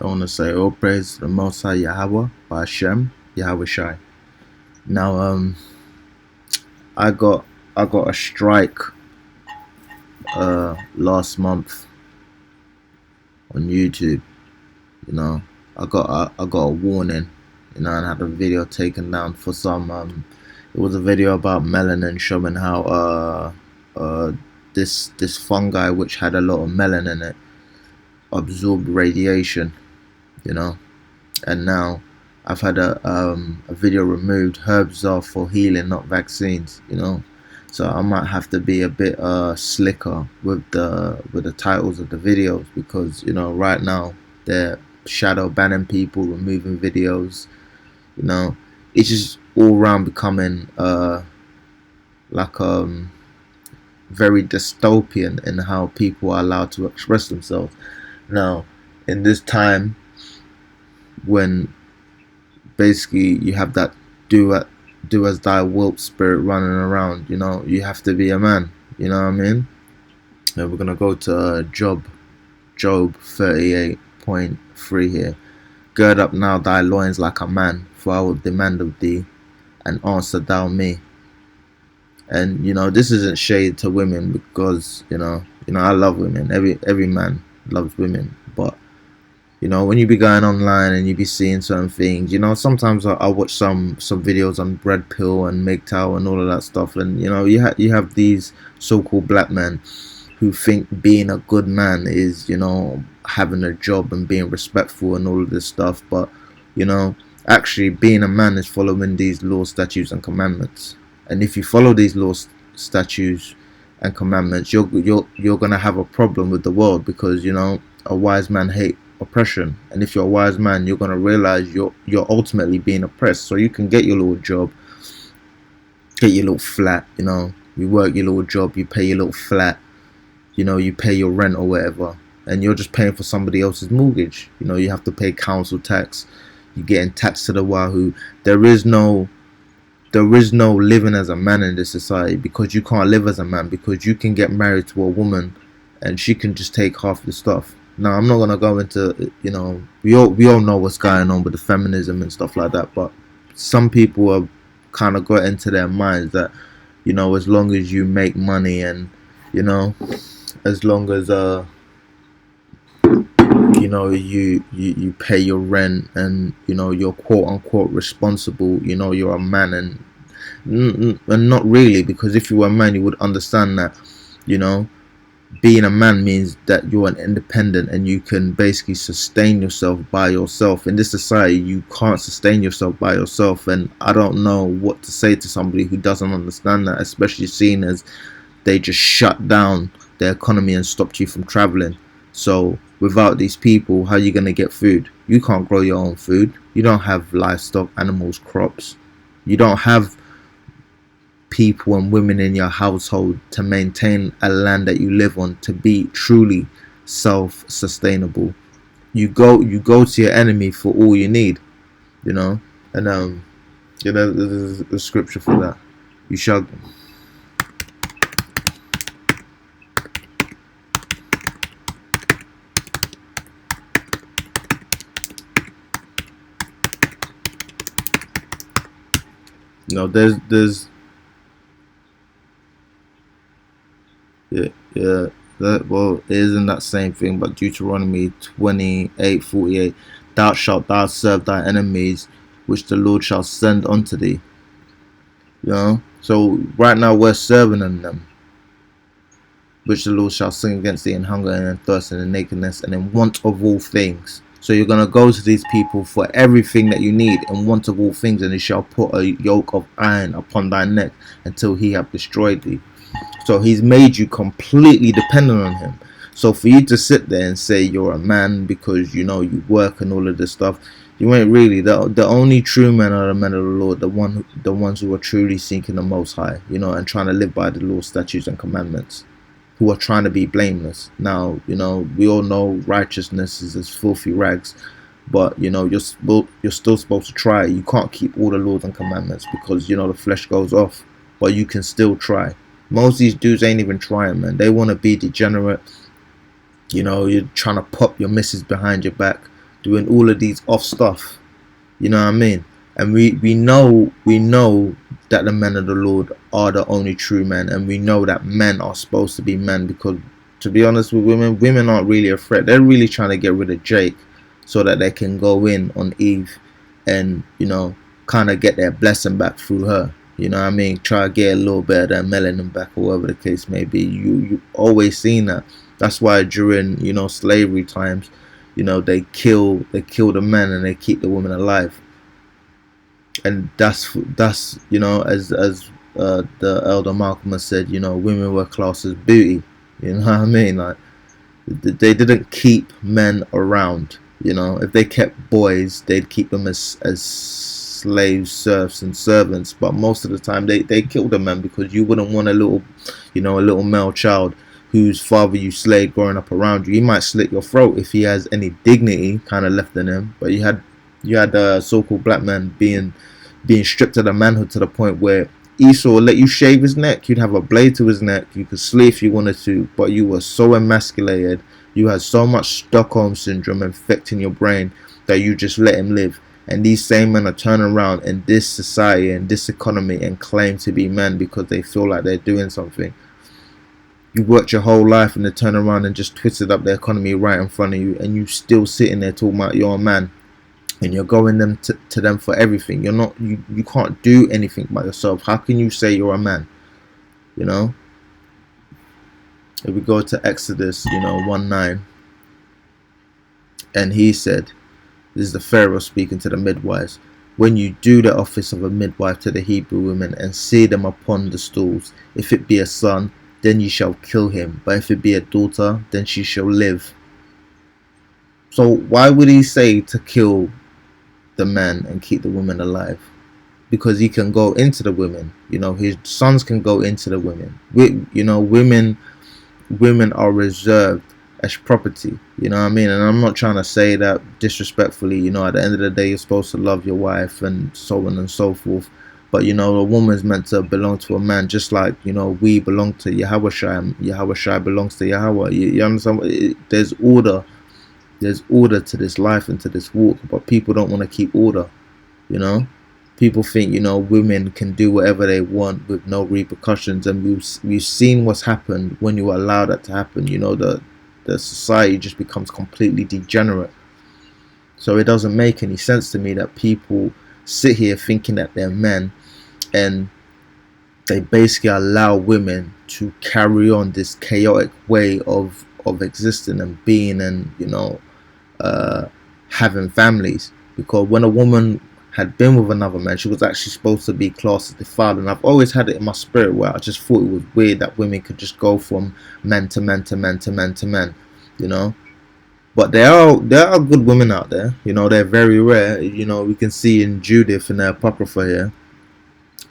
I want to say all praise to the Most High Yahweh, by Hashem, Yahweh Shai. Now, I got I got a strike last month on YouTube. You know, I got a warning. You know, and I had a video taken down for some. It was a video about melanin showing how this fungi which had a lot of melanin in it absorbed radiation. You know, and now I've had a video removed. Herbs are for healing, not vaccines. You know, so I might have to be a bit slicker with the titles of the videos because you know right now they're shadow banning people, removing videos. You know, it's just all around becoming like very dystopian in how people are allowed to express themselves. Now, in this time when basically you have that do do as thy wilt spirit running around. You know, you have to be a man. You know what I mean? And we're gonna go to Job 38:3 here. Gird up now thy loins like a man, for I will demand of thee, and answer thou me. And you know, this isn't shade to women because I love women. Every man loves women, but you know, when you be going online and you be seeing certain things, you know, sometimes I watch some videos on Bread Pill and MGTOW and all of that stuff, and you know, you have these so-called black men who think being a good man is, you know, having a job and being respectful and all of this stuff, but you know, actually being a man is following these laws, statutes, and commandments. And if you follow these laws, statutes, and commandments, you're gonna have a problem with the world because you know a wise man hates oppression, and if you're a wise man you're going to realize you're ultimately being oppressed. So you can get your little job, get your little flat, you know, you work your little job, you pay your little flat, you know, you pay your rent or whatever, and you're just paying for somebody else's mortgage. You know, you have to pay council tax, you're getting taxed to the wahoo. There is no living as a man in this society because you can't live as a man, because you can get married to a woman and she can just take half the stuff. Now, I'm not gonna go into, you know, we all know what's going on with the feminism and stuff like that, but some people have kind of got into their minds that, you know, as long as you make money and, you know, as long as you know, you pay your rent and you know you're quote unquote responsible, you know, you're a man, and not really, because if you were a man you would understand that, you know, being a man means that you're an independent and you can basically sustain yourself by yourself. In this society you can't sustain yourself by yourself, and I don't know what to say to somebody who doesn't understand that, especially seeing as they just shut down the economy and stopped you from traveling. So without these people, how are you going to get food? You can't grow your own food. You don't have livestock, animals, crops. You don't have people and women in your household to maintain a land that you live on to be truly self-sustainable. You go to your enemy for all you need, you know. And you know, there's a scripture for that. You shall. You know, there's yeah, yeah. That, well, it isn't that same thing, but Deuteronomy 28:48, thou shalt thou serve thy enemies, which the Lord shall send unto thee. You know, so right now we're serving them, which the Lord shall sing against thee in hunger and in thirst and in nakedness and in want of all things. So you're gonna go to these people for everything that you need in want of all things, and he shall put a yoke of iron upon thy neck until he have destroyed thee. So he's made you completely dependent on him. So for you to sit there and say you're a man because you know you work and all of this stuff, you ain't really. The only true men are the men of the Lord, the ones who are truly seeking the Most High, you know, and trying to live by the law, statutes, and commandments, who are trying to be blameless. Now, you know, we all know righteousness is as filthy rags, but you know, you're still supposed to try. You can't keep all the laws and commandments because you know the flesh goes off, but you can still try. Most of these dudes ain't even trying, man. They want to be degenerate. You know, you're trying to pop your missus behind your back doing all of these off stuff. You know what I mean? And we know that the men of the Lord are the only true men, and we know that men are supposed to be men, because to be honest with women, women aren't really a threat. They're really trying to get rid of Jake so that they can go in on Eve and, kind of get their blessing back through her. You know what I mean? Try to get a little bit of their melanin back, or whatever the case may be. You always seen that. That's why during, slavery times, they kill the men and they keep the women alive. And that's the elder Malcolm has said, women were classed as booty. You know what I mean? Like, they didn't keep men around. If they kept boys, they'd keep them as slaves, serfs, and servants. But most of the time, they killed the men, because you wouldn't want a little male child whose father you slayed growing up around you. He might slit your throat if he has any dignity kind of left in him. But you had so-called black men being stripped of their manhood to the point where Esau would let you shave his neck. You'd have a blade to his neck. You could slay if you wanted to, but you were so emasculated. You had so much Stockholm syndrome infecting your brain that you just let him live. And these same men are turning around in this society and this economy and claim to be men because they feel like they're doing something. You worked your whole life and they turn around and just twisted up the economy right in front of you, and you still sitting there talking about you're a man, and you're going to them for everything. You can't do anything by yourself. How can you say you're a man? If we go to Exodus 1:9, and he said, this is the Pharaoh speaking to the midwives, when you do the office of a midwife to the Hebrew women and see them upon the stools, if it be a son, then ye shall kill him, but if it be a daughter, then she shall live. So why would he say to kill the man and keep the women alive? Because he can go into the women. His sons can go into the women. Women are reserved as property. You know what I mean? And I'm not trying to say that disrespectfully. At the end of the day, you're supposed to love your wife and so on and so forth. But a woman's meant to belong to a man, just like we belong to Yahweh, and Yahweh belongs to Yahweh. You understand? There's order. There's order to this life and to this walk, but people don't want to keep order. People think women can do whatever they want with no repercussions, and we've seen what's happened when you allow that to happen. The society just becomes completely degenerate. So it doesn't make any sense to me that people sit here thinking that they're men, and they basically allow women to carry on this chaotic way of existing and being, and having families. Because when a woman had been with another man, she was actually supposed to be classed as defiled. And I've always had it in my spirit where I just thought it was weird that women could just go from men to men to men to men to men, But there are good women out there. They're very rare. We can see in Judith in the Apocrypha here,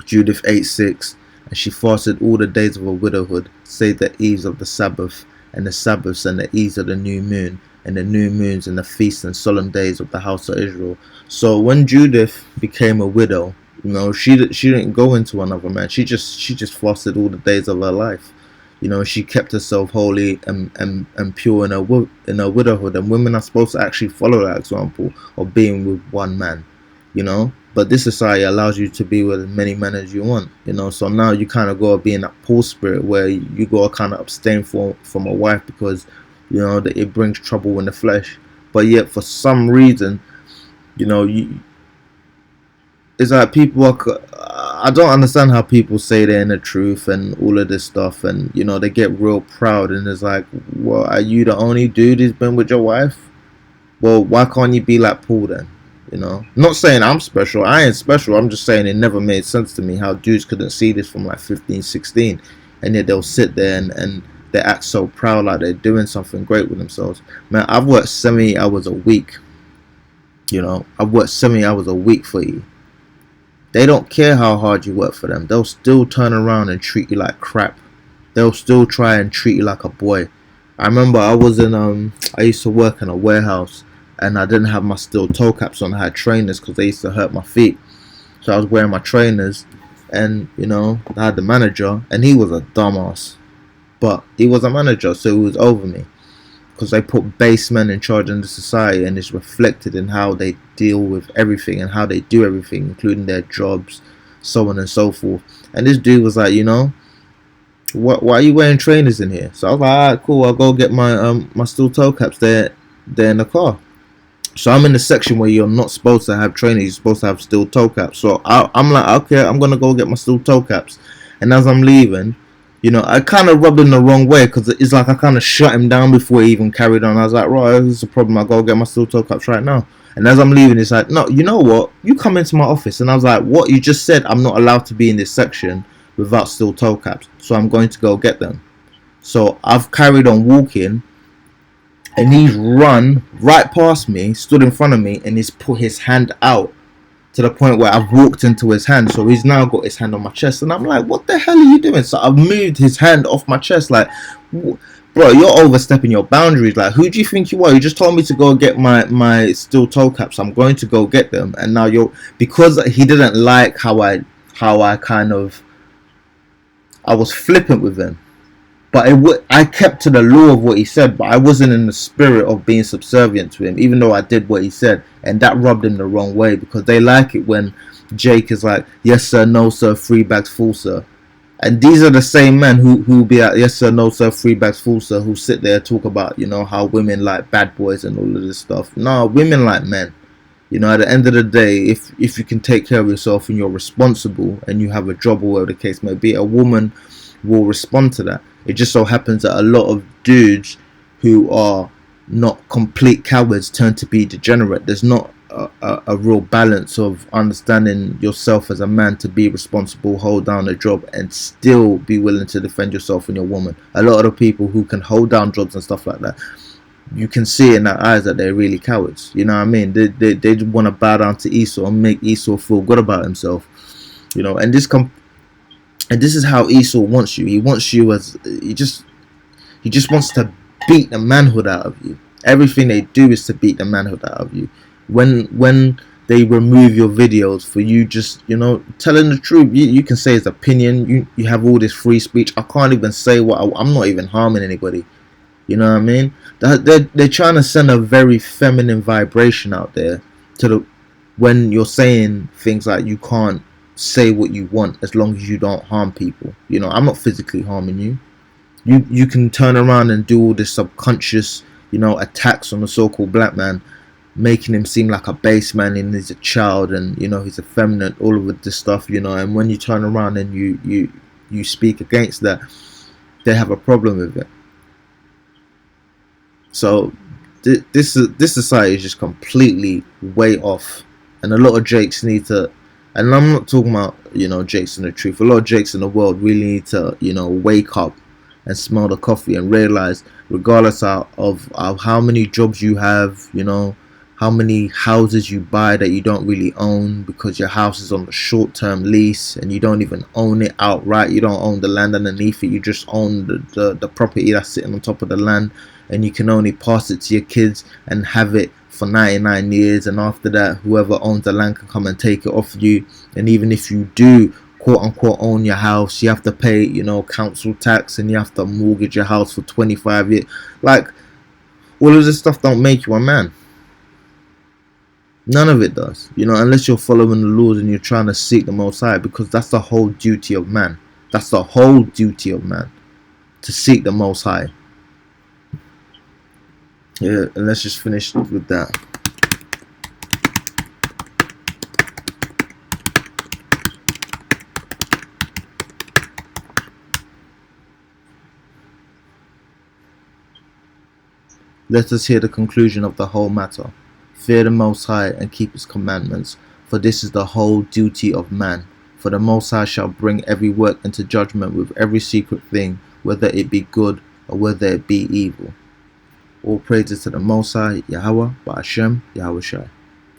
Judith 8:6, and she fasted all the days of her widowhood, save the eves of the Sabbath, and the Sabbaths, and the eves of the new moon, and the new moons, and the feasts and solemn days of the house of Israel. So when Judith became a widow, she didn't go into another man. She just fasted all the days of her life. She kept herself holy and pure in her widowhood. And women are supposed to actually follow that example of being with one man. But this society allows you to be with as many men as you want. So now you kind of go be in that Paul spirit where you go kind of abstain from a wife because that it brings trouble in the flesh. But yet for some reason, it's like people are. I don't understand how people say they're in the truth and all of this stuff, and they get real proud, and it's like, well, are you the only dude who's been with your wife? Well, why can't you be like Paul then? Not saying I'm special. I ain't special. I'm just saying it never made sense to me how dudes couldn't see this from like 15, 16, and yet they'll sit there and they act so proud like they're doing something great with themselves. Man, I've worked 70 hours a week. I've worked 70 hours a week for you. They don't care how hard you work for them. They'll still turn around and treat you like crap. They'll still try and treat you like a boy. I remember I used to work in a warehouse, and I didn't have my steel toe caps on. I had trainers because they used to hurt my feet. So I was wearing my trainers, and I had the manager, and he was a dumbass. But he was a manager, so he was over me. because they put base men in charge in the society, and it's reflected in how they deal with everything and how they do everything, including their jobs, so on and so forth. And this dude was like, why are you wearing trainers in here? So I was like, alright, cool, I'll go get my steel toe caps. They're in the car. So I'm in the section where you're not supposed to have trainers, you're supposed to have steel toe caps. So I'm like, okay, I'm gonna go get my steel toe caps. And as I'm leaving, I kind of rubbed him the wrong way, because it's like I kind of shut him down before he even carried on. I was like, right, this is a problem. I'll go get my steel toe caps right now. And as I'm leaving, it's like, no, you know what? You come into my office. And I was like, what? You just said I'm not allowed to be in this section without steel toe caps. So I'm going to go get them. So I've carried on walking. And he's run right past me, stood in front of me, and he's put his hand out to the point where I've walked into his hand. So he's now got his hand on my chest, and I'm like, what the hell are you doing? So I've moved his hand off my chest, like, bro, you're overstepping your boundaries. Like, who do you think you are? You just told me to go get my steel toe caps. I'm going to go get them, and now because he didn't like how I was flippant with him. But I kept to the law of what he said, but I wasn't in the spirit of being subservient to him, even though I did what he said. And that rubbed him the wrong way, because they like it when Jake is like, yes sir, no sir, 3 bags full sir. And these are the same men who be at yes sir, no sir, 3 bags full sir, who sit there and talk about, how women like bad boys and all of this stuff. No, women like men. At the end of the day, if you can take care of yourself and you're responsible and you have a job or whatever the case may be, a woman will respond to that. It just so happens that a lot of dudes who are not complete cowards turn to be degenerate. There's not a real balance of understanding yourself as a man to be responsible, hold down a job, and still be willing to defend yourself and your woman. A lot of the people who can hold down jobs and stuff like that, you can see in their eyes that they're really cowards. You know what I mean? They want to bow down to Esau and make Esau feel good about himself. And this is how Esau wants you. He wants you as he just wants to beat the manhood out of you. Everything they do is to beat the manhood out of you. When they remove your videos for you just telling the truth, you can say his opinion. You have all this free speech. I can't even say I'm not even harming anybody. You know what I mean? They're trying to send a very feminine vibration out there when you're saying things like you can't say what you want as long as you don't harm people. I'm not physically harming you. You can turn around and do all this subconscious attacks on the so-called black man, making him seem like a base man and he's a child and he's effeminate, all of this stuff, and when you turn around and you speak against that, they have a problem with it. So this society is just completely way off, and a lot of Jakes need to. And I'm not talking about, Jakes in the truth. A lot of Jakes in the world really need to, wake up and smell the coffee and realize, regardless of how many jobs you have, how many houses you buy that you don't really own because your house is on a short-term lease and you don't even own it outright. You don't own the land underneath it. You just own the property that's sitting on top of the land, and you can only pass it to your kids and have it for 99 years, and after that whoever owns the land can come and take it off you. And even if you do quote unquote own your house, you have to pay council tax, and you have to mortgage your house for 25 years. Like, all of this stuff don't make you a man. None of it does, unless you're following the laws and you're trying to seek the Most High, because that's the whole duty of man. That's the whole duty of man, to seek the Most High. Yeah, and let's just finish with that. Let us hear the conclusion of the whole matter. Fear the Most High and keep His commandments, for this is the whole duty of man. For the Most High shall bring every work into judgment with every secret thing, whether it be good or whether it be evil. All praises to the Most High, Yahweh, Ba'ashem, Yahweh Shai.